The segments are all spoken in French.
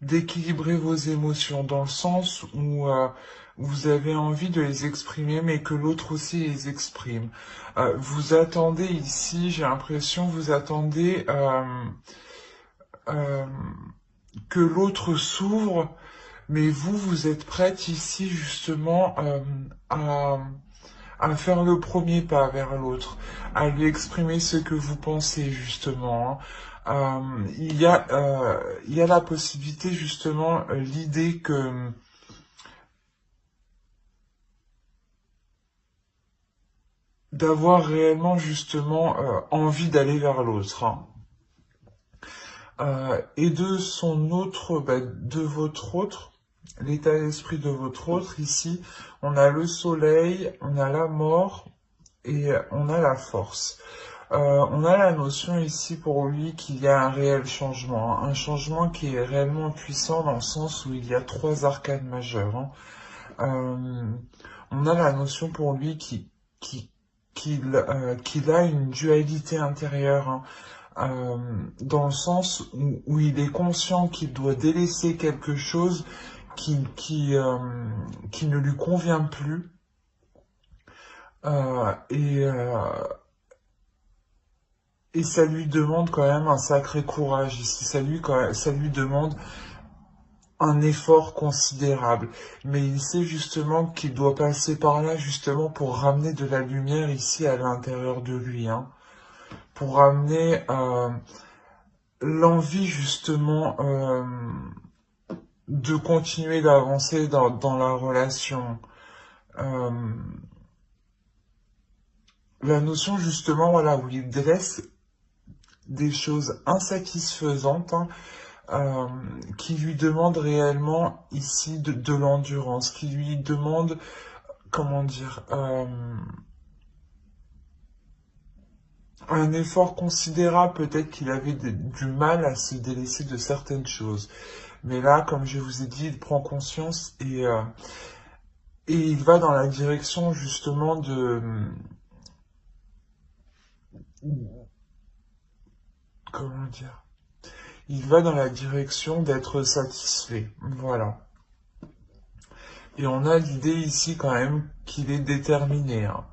d'équilibrer vos émotions, dans le sens où vous avez envie de les exprimer, mais que l'autre aussi les exprime. Vous attendez ici, j'ai l'impression, vous attendez euh, que l'autre s'ouvre, mais vous, vous êtes prête ici justement à faire le premier pas vers l'autre, à lui exprimer ce que vous pensez justement, hein. Il y a la possibilité justement, l'idée que d'avoir réellement justement envie d'aller vers l'autre, hein. Et de son autre, de votre autre, l'état d'esprit de votre autre, ici, on a le soleil, on a la mort et on a la force. On a la notion ici pour lui qu'il y a un réel changement, hein, un changement qui est réellement puissant dans le sens où il y a trois arcanes majeures, hein. Euh, on a la notion pour lui qu'il a une dualité intérieure, hein, dans le sens où il est conscient qu'il doit délaisser quelque chose qui ne lui convient plus. Euh, et, euh, et ça lui demande quand même un sacré courage ici. Ça lui demande un effort considérable. Mais il sait justement qu'il doit passer par là justement pour ramener de la lumière ici à l'intérieur de lui, hein. Pour ramener l'envie justement de continuer d'avancer dans la relation. Euh, la notion justement, voilà, où il dresse des choses insatisfaisantes, hein, euh, qui lui demandent réellement ici de l'endurance, qui lui demandent, comment dire, un effort considérable. Peut-être qu'il avait du mal à se délaisser de certaines choses. Mais là, comme je vous ai dit, il prend conscience et il va dans la direction justement comment dire, il va dans la direction d'être satisfait. Voilà. Et on a l'idée ici quand même qu'il est déterminé, hein.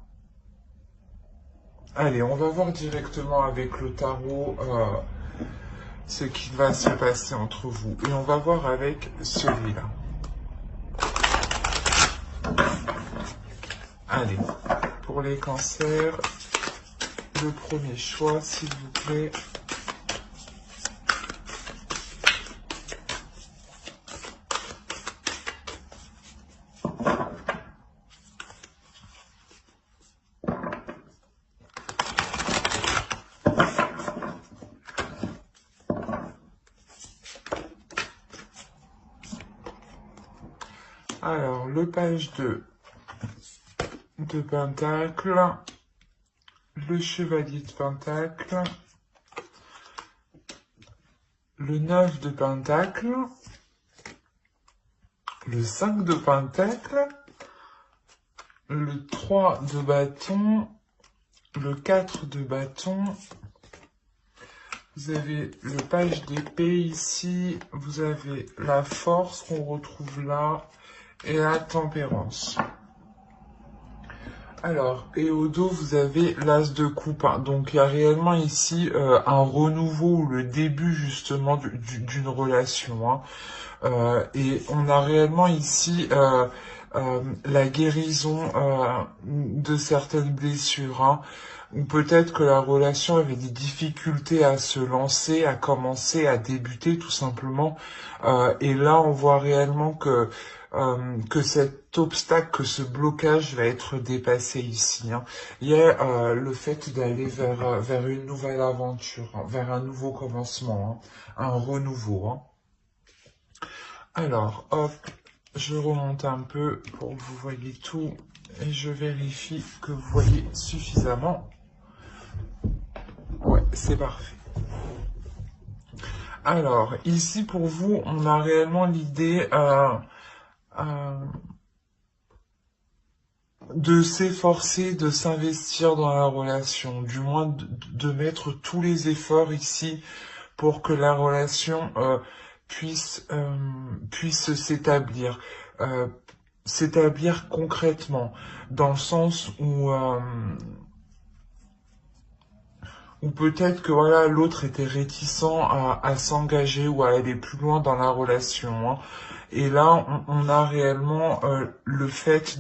Allez, on va voir directement avec le tarot ce qui va se passer entre vous. Et on va voir avec celui-là. Allez, pour les cancers, le premier choix, s'il vous plaît. Alors, le page de Pentacle, le chevalier de Pentacle, le 9 de Pentacle, le 5 de Pentacle, le 3 de bâton, le 4 de bâton, vous avez le page d'épée ici, vous avez la force qu'on retrouve là, et la tempérance. Alors, et au dos, vous avez l'as de coupe, hein. Donc, il y a réellement ici un renouveau, ou le début justement d'une relation, hein. Et on a réellement ici la guérison de certaines blessures, hein. Ou peut-être que la relation avait des difficultés à se lancer, à commencer, à débuter tout simplement. Et là, on voit réellement que cet obstacle, que ce blocage va être dépassé ici, hein. Il y a le fait d'aller vers une nouvelle aventure, hein, vers un nouveau commencement, hein, un renouveau, hein. Alors, hop, je remonte un peu pour que vous voyez tout et je vérifie que vous voyez suffisamment. Ouais, c'est parfait. Alors, ici pour vous, on a réellement l'idée de s'efforcer, de s'investir dans la relation, du moins de mettre tous les efforts ici pour que la relation puisse euh, s'établir concrètement, dans le sens où peut-être que voilà l'autre était réticent à s'engager ou à aller plus loin dans la relation, hein. Et là, on a réellement le fait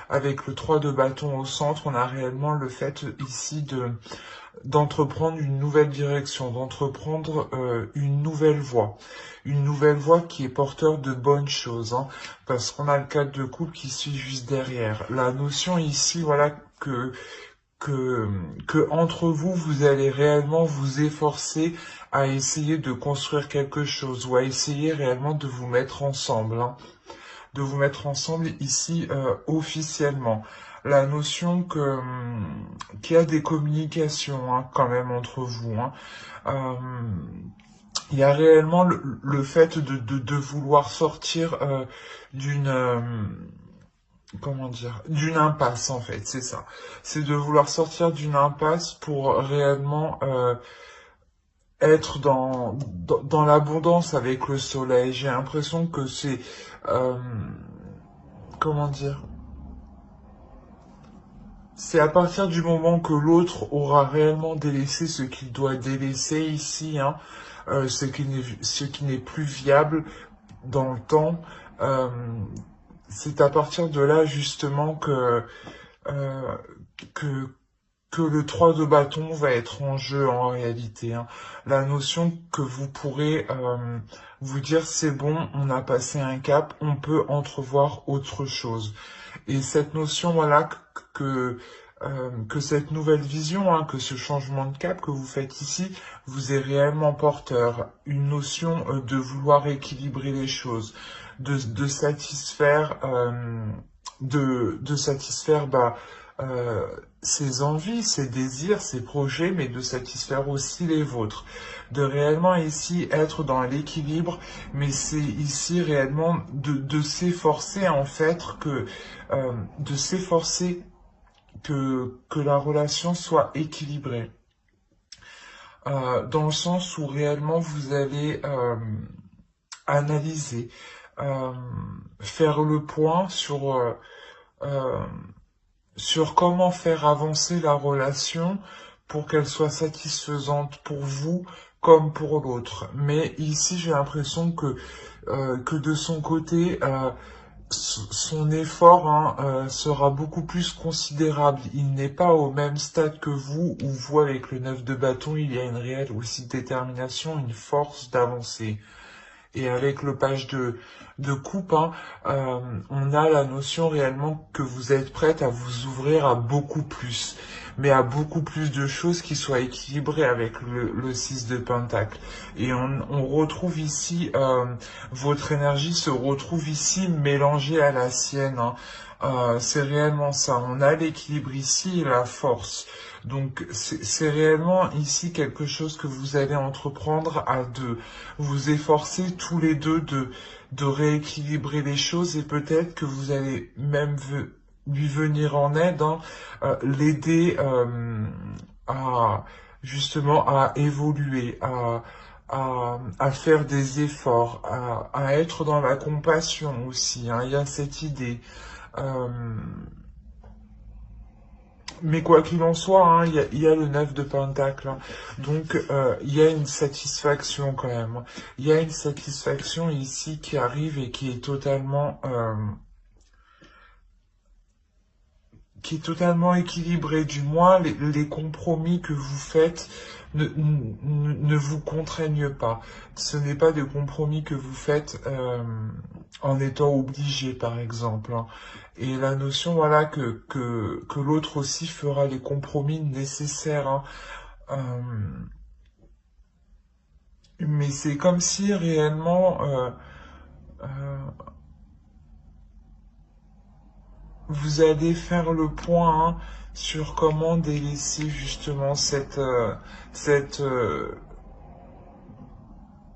avec le 3 de bâton au centre, on a réellement le fait ici d'entreprendre une nouvelle direction, d'entreprendre une nouvelle voie qui est porteur de bonnes choses, hein, parce qu'on a le cadre de couple qui suit juste derrière. La notion ici, voilà, que entre vous, vous allez réellement vous efforcer à essayer de construire quelque chose ou à essayer réellement de vous mettre ensemble, hein, de vous mettre ensemble ici officiellement. La notion qu'il y a des communications, hein, quand même entre vous, hein. Euh, il y a réellement le fait de vouloir sortir d'une comment dire, d'une impasse en fait, c'est ça. C'est de vouloir sortir d'une impasse pour réellement être dans l'abondance avec le soleil. J'ai l'impression que c'est euh, comment dire, c'est à partir du moment que l'autre aura réellement délaissé ce qu'il doit délaisser ici, hein, ce qui n'est plus viable dans le temps. euh, c'est à partir de là justement euh, que que le 3 de bâton va être en jeu en réalité, hein. La notion que vous pourrez vous dire c'est bon, on a passé un cap, on peut entrevoir autre chose. Et cette notion, voilà, que cette nouvelle vision, hein, que ce changement de cap que vous faites ici, vous est réellement porteur. Une notion de vouloir équilibrer les choses, de satisfaire, de satisfaire, euh, ses envies, ses désirs, ses projets, mais de satisfaire aussi les vôtres. De réellement ici être dans l'équilibre, mais c'est ici réellement de s'efforcer en fait de s'efforcer que la relation soit équilibrée. Dans le sens où réellement vous allez analyser, euh, faire le point euh, sur comment faire avancer la relation pour qu'elle soit satisfaisante pour vous comme pour l'autre. Mais ici, j'ai l'impression que de son côté, son effort, hein, sera beaucoup plus considérable. Il n'est pas au même stade que vous, où vous, avec le 9 de bâton, il y a une réelle aussi détermination, une force d'avancer. Et avec le page de coupe, hein, on a la notion réellement que vous êtes prête à vous ouvrir à beaucoup plus, mais à beaucoup plus de choses qui soient équilibrées avec le 6 de Pentacle. Et on retrouve ici, votre énergie se retrouve ici mélangée à la sienne, hein. C'est réellement ça. On a l'équilibre ici et la force. Donc c'est réellement ici quelque chose que vous allez entreprendre à deux, vous efforcer tous les deux de rééquilibrer les choses et peut-être que vous allez même lui venir en aide, hein, l'aider à justement à évoluer, à faire des efforts, à être dans la compassion aussi, hein. Il y a cette idée. Euh, mais quoi qu'il en soit, hein, il y a le 9 de Pentacle, hein. Donc il y a une satisfaction quand même. Il y a une satisfaction ici qui arrive et qui est totalement équilibrée. Du moins, les compromis que vous faites ne vous contraignent pas. Ce n'est pas des compromis que vous faites en étant obligé, par exemple, hein. Et la notion, voilà, que l'autre aussi fera les compromis nécessaires, hein. Euh, mais c'est comme si réellement euh, vous allez faire le point, hein, sur comment délaisser justement cette, euh,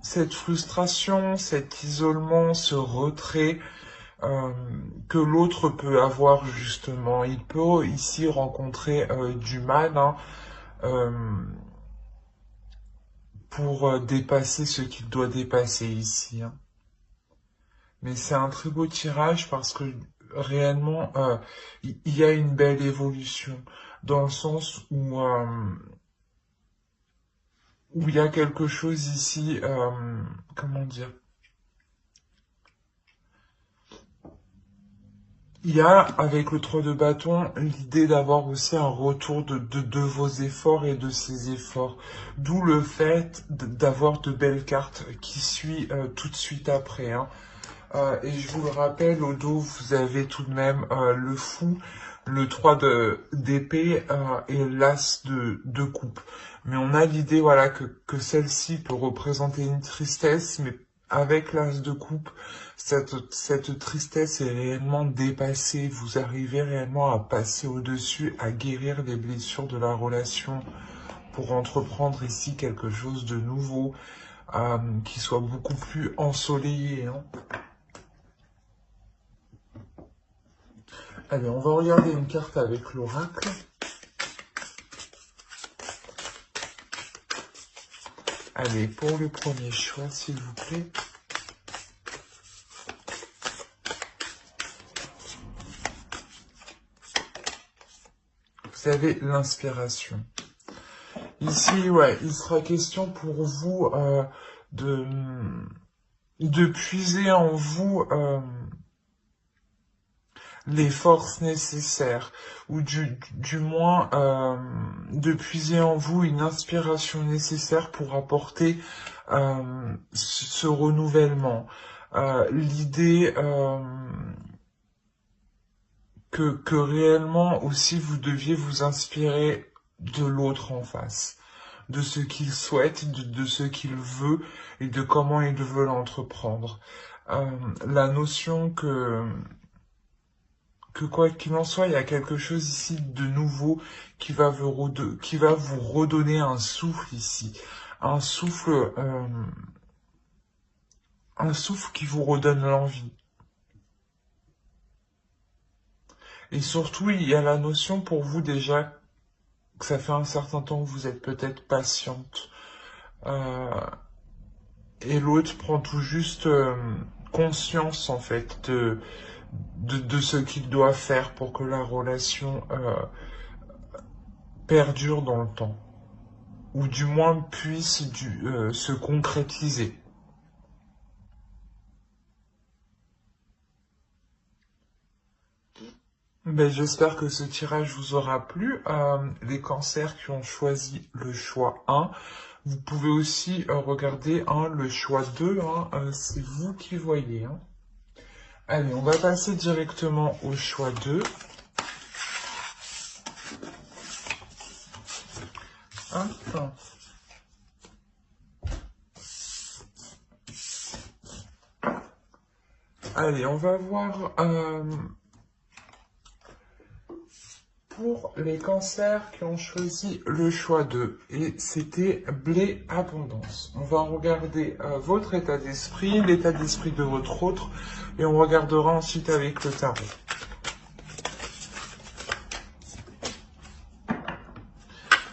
cette frustration, cet isolement, ce retrait euh, que l'autre peut avoir justement. Il peut ici rencontrer du mal, hein, euh, pour dépasser ce qu'il doit dépasser ici, hein. Mais c'est un très beau tirage parce que réellement, il y a une belle évolution dans le sens où il y a quelque chose ici, comment dire, il y a, avec le 3 de bâton, l'idée d'avoir aussi un retour de vos efforts et de ces efforts. D'où le fait d'avoir de belles cartes qui suivent tout de suite après, hein. Et je vous le rappelle, au dos, vous avez tout de même le fou, le 3 d'épée et l'as de coupe. Mais on a l'idée voilà, que celle-ci peut représenter une tristesse, mais avec l'as de coupe, cette tristesse est réellement dépassée. Vous arrivez réellement à passer au-dessus, à guérir les blessures de la relation pour entreprendre ici quelque chose de nouveau, qui soit beaucoup plus ensoleillé, hein. Allez, on va regarder une carte avec l'oracle. Allez, pour le premier choix, s'il vous plaît. Vous avez l'inspiration. Ici, ouais, il sera question pour vous de puiser en vous les forces nécessaires, ou du moins de puiser en vous une inspiration nécessaire pour apporter ce renouvellement. L'idée que réellement aussi vous deviez vous inspirer de l'autre en face, de ce qu'il souhaite, de ce qu'il veut et de comment il veut l'entreprendre. La notion que quoi qu'il en soit, il y a quelque chose ici de nouveau qui va vous redonner un souffle ici, un souffle, un souffle qui vous redonne l'envie. Et surtout, il y a la notion pour vous déjà que ça fait un certain temps que vous êtes peut-être patiente, et l'autre prend tout juste conscience en fait de ce qu'il doit faire pour que la relation perdure dans le temps, ou du moins puisse se concrétiser. Ben, j'espère que ce tirage vous aura plu. Les cancers qui ont choisi le choix 1, vous pouvez aussi regarder le choix 2, hein, c'est vous qui voyez, hein. Allez, on va passer directement au choix 2. Hop. Allez, on va voir pour les cancers qui ont choisi le choix 2. Et c'était blé abondance. On va regarder votre état d'esprit, l'état d'esprit de votre autre, et on regardera ensuite avec le tarot.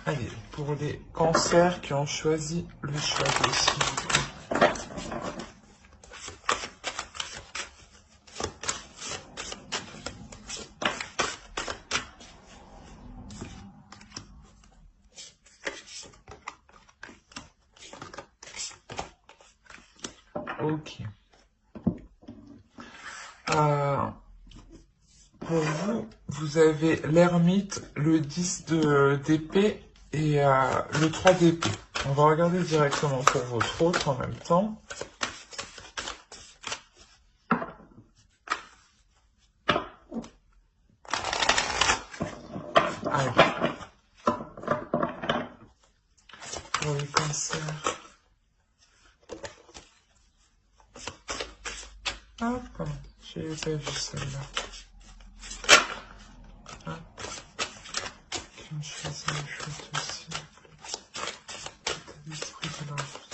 Allez, pour les cancers qui ont choisi le choix 2, s'il vous plaît. Ok. Pour vous, vous avez l'ermite, le 10 d'épée et le 3 d'épée. On va regarder directement pour votre autre en même temps. Allez. Pour les cancers. Hop, j'ai pas vu celle-là. Hop. Qui ont choisi le chouette aussi. L'état d'esprit de leur vie.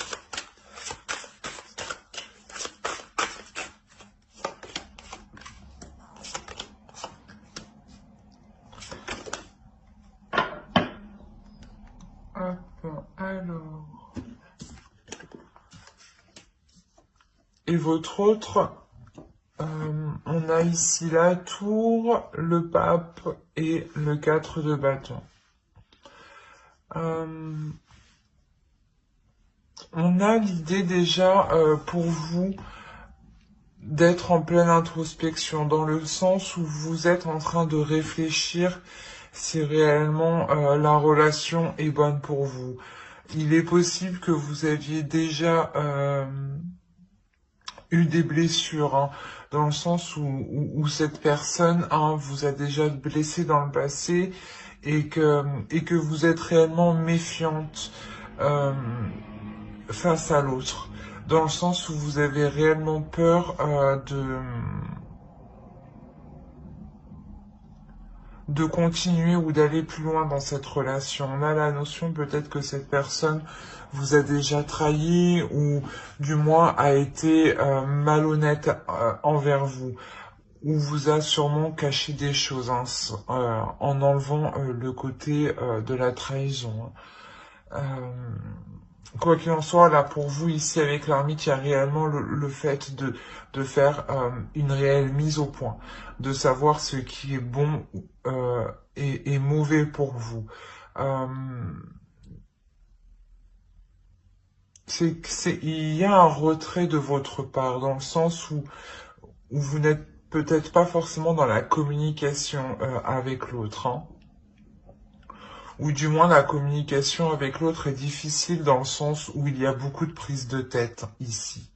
Hop, alors. Et votre autre, on a ici la tour, le pape et le 4 de bâton. On a l'idée déjà pour vous d'être en pleine introspection, dans le sens où vous êtes en train de réfléchir si réellement la relation est bonne pour vous. Il est possible que vous aviez déjà eu des blessures, hein, dans le sens où cette personne vous a déjà blessé dans le passé et que vous êtes réellement méfiante face à l'autre, dans le sens où vous avez réellement peur de continuer ou d'aller plus loin dans cette relation. On a la notion peut-être que cette personne vous a déjà trahi ou du moins a été malhonnête envers vous, ou vous a sûrement caché des choses en enlevant le côté de la trahison. Quoi qu'il en soit, là, pour vous, ici, avec l'ermite, il y a réellement le fait de faire une réelle mise au point, de savoir ce qui est bon et mauvais pour vous. Il y a un retrait de votre part, dans le sens où vous n'êtes peut-être pas forcément dans la communication avec l'autre, hein. Ou du moins la communication avec l'autre est difficile dans le sens où il y a beaucoup de prise de tête ici.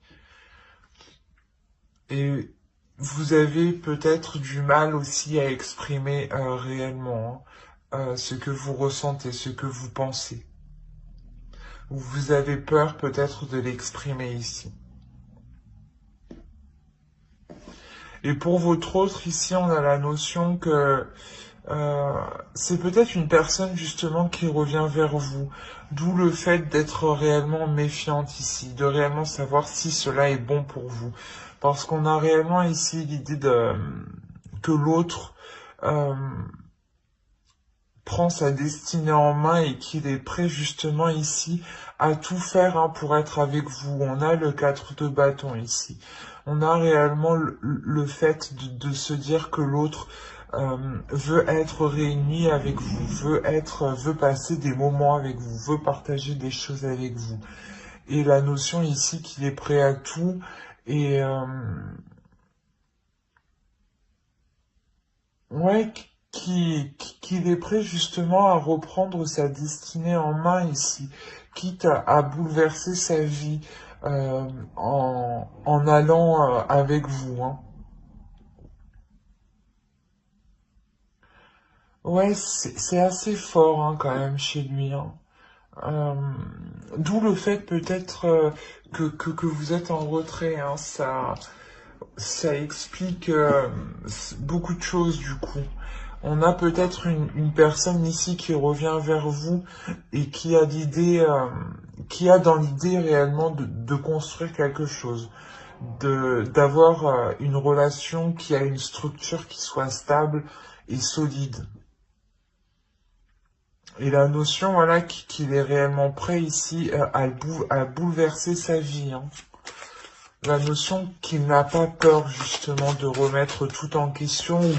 Et vous avez peut-être du mal aussi à exprimer réellement ce que vous ressentez, ce que vous pensez. Ou vous avez peur peut-être de l'exprimer ici. Et pour votre autre, ici, on a la notion que c'est peut-être une personne justement qui revient vers vous, d'où le fait d'être réellement méfiante ici, de réellement savoir si cela est bon pour vous. Parce qu'on a réellement ici l'idée que l'autre prend sa destinée en main et qu'il est prêt justement ici à tout faire pour être avec vous. On a le 4 de bâton ici. On a réellement le fait de se dire que l'autre veut être réuni avec vous, veut passer des moments avec vous, veut partager des choses avec vous. Et la notion ici qu'il est prêt à tout et ouais, qu'il est prêt justement à reprendre sa destinée en main ici, quitte à bouleverser sa vie en allant avec vous, hein. Ouais, c'est assez fort quand même chez lui, hein. Euh, D'où le fait peut-être que vous êtes en retrait, hein. Ça explique beaucoup de choses du coup. On a peut-être une personne ici qui revient vers vous et qui a dans l'idée réellement de construire quelque chose, d'avoir une relation qui a une structure qui soit stable et solide. Et la notion, voilà, qu'il est réellement prêt ici à bouleverser sa vie, hein. La notion qu'il n'a pas peur justement de remettre tout en question ou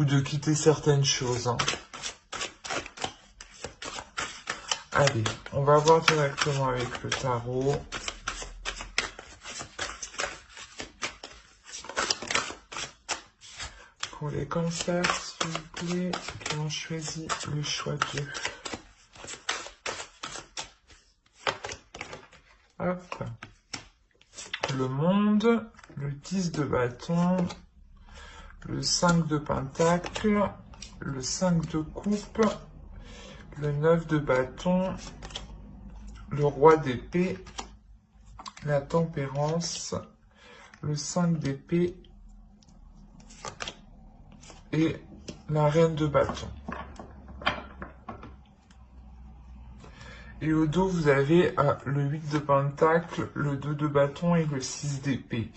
de quitter certaines choses, hein. Allez, on va voir directement avec le tarot. Pour les cancers, s'il vous plaît, qui ont choisi le choix 2. Hop. Le monde, le 10 de bâton, le 5 de pentacle, le 5 de coupe, le 9 de bâton, le roi d'épée, la tempérance, le 5 d'épée et la reine de bâton. Et au dos, vous avez le 8 de pentacle, le 2 de bâton et le 6 d'épée.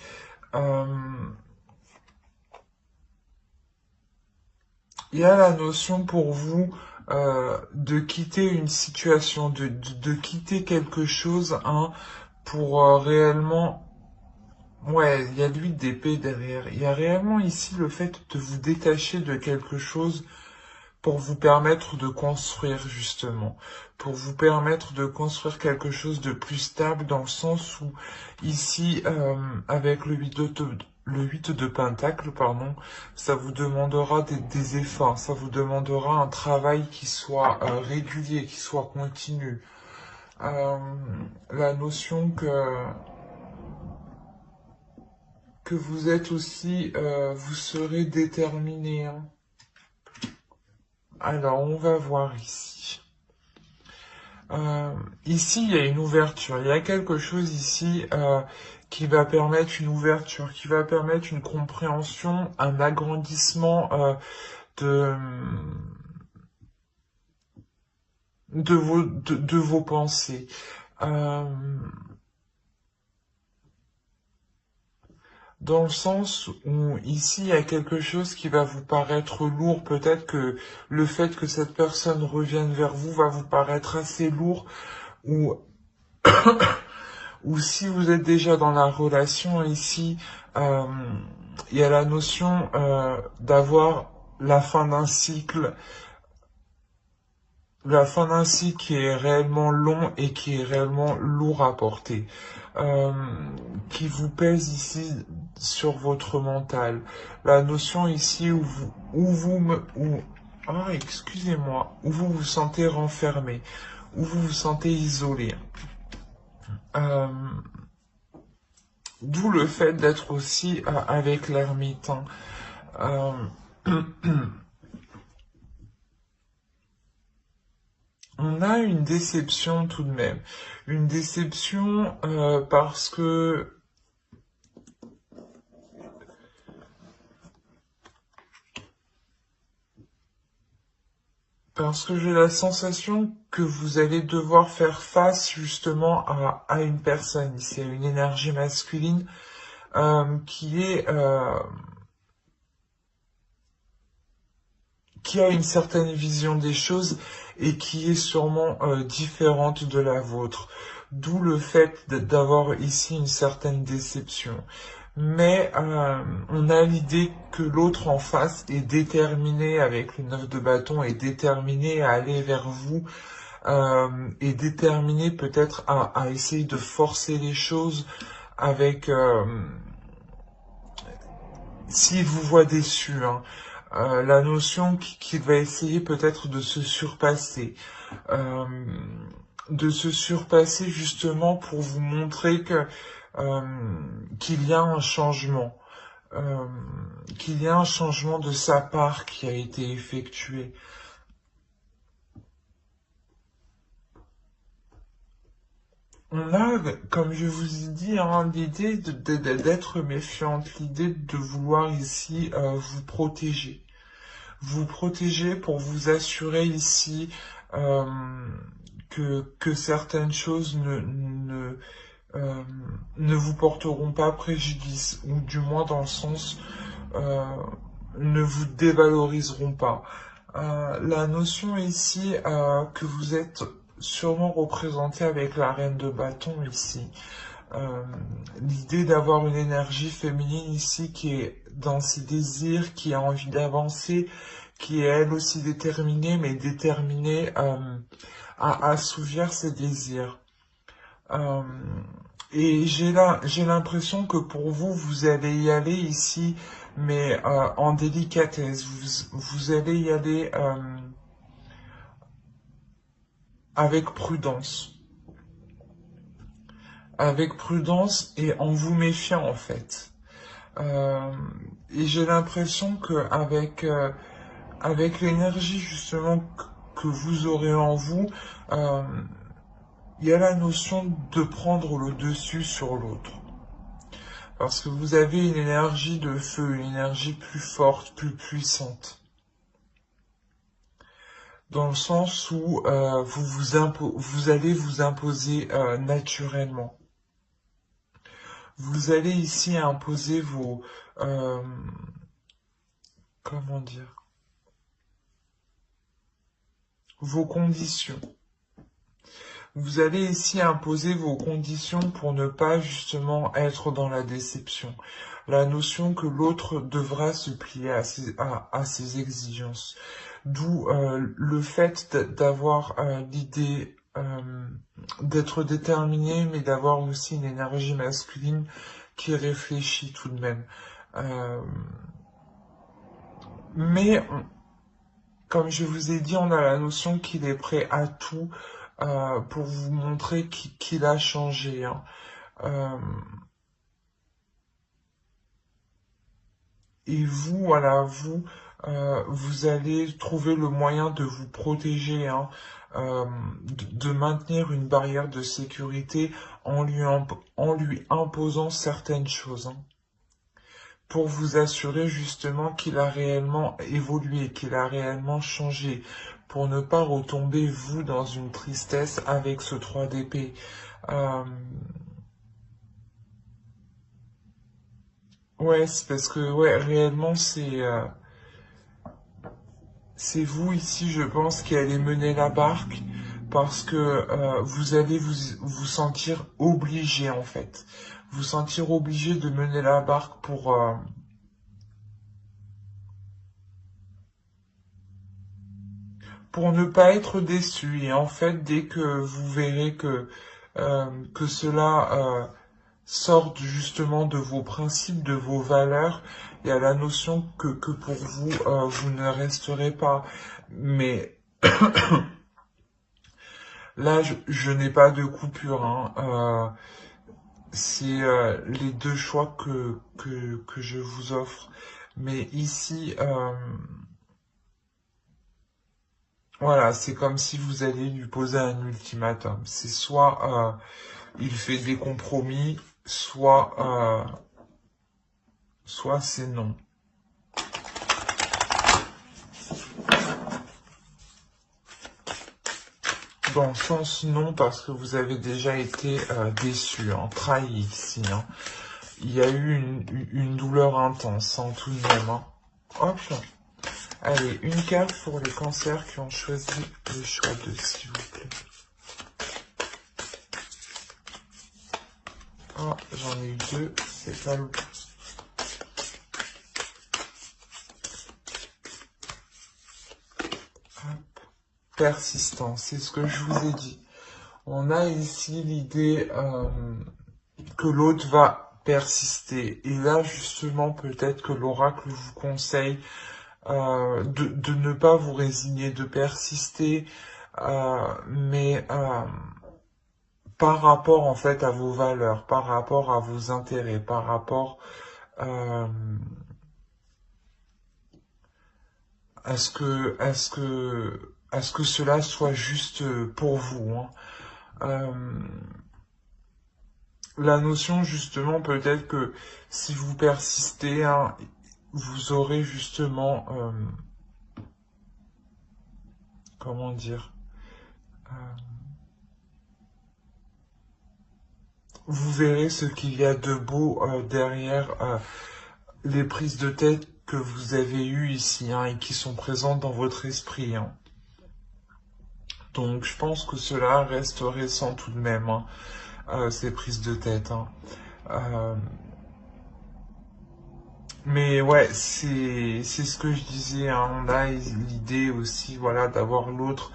Il y a la notion pour vous de quitter une situation, de quitter quelque chose pour réellement Ouais, il y a l'huile d'épée derrière. Il y a réellement ici le fait de vous détacher de quelque chose pour vous permettre de construire justement, pour vous permettre de construire quelque chose de plus stable dans le sens où ici, avec le 8 de Pentacle, pardon, ça vous demandera des efforts, ça vous demandera un travail qui soit régulier, qui soit continu. Euh, la notion que vous êtes aussi, vous serez déterminé, hein. Alors, on va voir ici. Ici, il y a une ouverture. Il y a quelque chose ici qui va permettre une ouverture, qui va permettre une compréhension, un agrandissement de, de vos pensées. Euh, Dans le sens où ici il y a quelque chose qui va vous paraître lourd, peut-être que le fait que cette personne revienne vers vous va vous paraître assez lourd, ou si vous êtes déjà dans la relation ici, euh, il y a la notion d'avoir la fin d'un cycle, la fin d'un cycle qui est réellement long et qui est réellement lourd à porter, euh, qui vous pèse ici sur votre mental. La notion ici excusez-moi, où vous vous sentez renfermé, où vous vous sentez isolé. Euh, D'où le fait d'être aussi avec l'ermite, hein. Euh, on a une déception tout de même. Une déception parce que j'ai la sensation que vous allez devoir faire face justement à une personne ici, à une énergie masculine qui a une certaine vision des choses et qui est sûrement différente de la vôtre. D'où le fait d'avoir ici une certaine déception. Mais on a l'idée que l'autre en face est déterminé avec le 9 de bâton, est déterminé à aller vers vous, est déterminé peut-être à essayer de forcer les choses avec s'il vous voit déçu, hein, la notion qu'il va essayer peut-être euh, de se surpasser justement pour vous montrer que euh, qu'il y a un changement, euh, qu'il y a un changement de sa part qui a été effectué. On a, comme je vous ai dit, hein, l'idée d'être méfiante, l'idée de vouloir ici vous protéger pour vous assurer ici euh, que certaines choses euh, ne vous porteront pas préjudice, ou du moins dans le sens euh, ne vous dévaloriseront pas. La notion ici que vous êtes sûrement représenté avec la reine de bâton ici. Euh, L'idée d'avoir une énergie féminine ici qui est dans ses désirs, qui a envie d'avancer, qui est elle aussi déterminée, mais déterminée à assouvir ses désirs. Euh, et j'ai l'impression que pour vous, vous allez y aller ici, mais en délicatesse. Vous allez y aller avec prudence. Avec prudence et en vous méfiant en fait. Euh, et j'ai l'impression que avec l'énergie justement que vous aurez en vous, euh, il y a la notion de prendre le dessus sur l'autre. Parce que vous avez une énergie de feu, une énergie plus forte, plus puissante. Dans le sens où vous allez vous imposer naturellement. Vous allez ici imposer euh, comment dire, vos conditions. Vous allez ici imposer vos conditions pour ne pas justement être dans la déception. La notion que l'autre devra se plier à ses exigences. D'où le fait d'avoir l'idée d'être déterminé, mais d'avoir aussi une énergie masculine qui réfléchit tout de même. Euh, mais comme je vous ai dit, on a la notion qu'il est prêt à tout pour vous montrer qu'il a changé. Hein. Euh, et vous, voilà, vous allez trouver le moyen de vous protéger, hein, de maintenir une barrière de sécurité en lui imposant certaines choses. Hein, pour vous assurer justement qu'il a réellement évolué, qu'il a réellement changé, pour ne pas retomber, vous, dans une tristesse avec ce 3 d'épée. Euh, ouais, c'est parce que, ouais, réellement, c'est vous ici, je pense, qui allez mener la barque, parce que vous allez vous sentir obligé, en fait. Vous sentir obligé de mener la barque pour ne pas être déçu. Et en fait, dès que vous verrez que cela sort justement de vos principes, de vos valeurs, il y a la notion que pour vous, vous ne resterez pas. Mais là, je n'ai pas de coupure. Hein. C'est les deux choix que je vous offre. Mais ici, voilà, c'est comme si vous alliez lui poser un ultimatum. C'est soit il fait des compromis, soit c'est non. Dans le sens non, parce que vous avez déjà été déçu, hein, trahi ici. Hein. Il y a eu une douleur intense, hein, tout de même. Hein. Hop là. Allez, une carte pour les cancers qui ont choisi le choix de, s'il vous plaît. Oh, j'en ai eu deux, c'est pas le... Persistance, c'est ce que je vous ai dit. On a ici l'idée que l'autre va persister. Et là, justement, peut-être que l'oracle vous conseille de ne pas vous résigner, de persister, mais par rapport en fait à vos valeurs, par rapport à vos intérêts, par rapport euh, à ce que cela soit juste pour vous. Hein. Euh, la notion justement peut-être que si vous persistez, hein, vous aurez justement comment dire, euh, vous verrez ce qu'il y a de beau derrière les prises de tête que vous avez eues ici, hein, et qui sont présentes dans votre esprit. Hein. Donc je pense que cela reste récent tout de même, hein, ces prises de tête. Hein. Euh, mais ouais, c'est ce que je disais. Hein, on a l'idée aussi, voilà, d'avoir l'autre,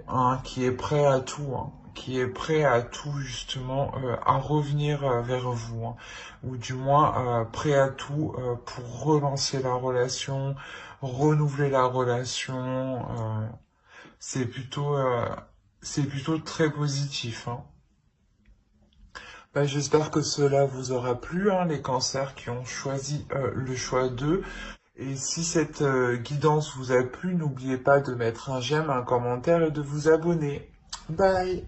hein, qui est prêt à tout, hein, qui est prêt à tout justement, à revenir vers vous, hein, ou du moins prêt à tout pour relancer la relation, renouveler la relation. C'est plutôt, euh, c'est plutôt très positif. Hein. Bah, j'espère que cela vous aura plu, hein, les cancers qui ont choisi le choix 2. Et si cette guidance vous a plu, n'oubliez pas de mettre un j'aime, un commentaire et de vous abonner. Bye!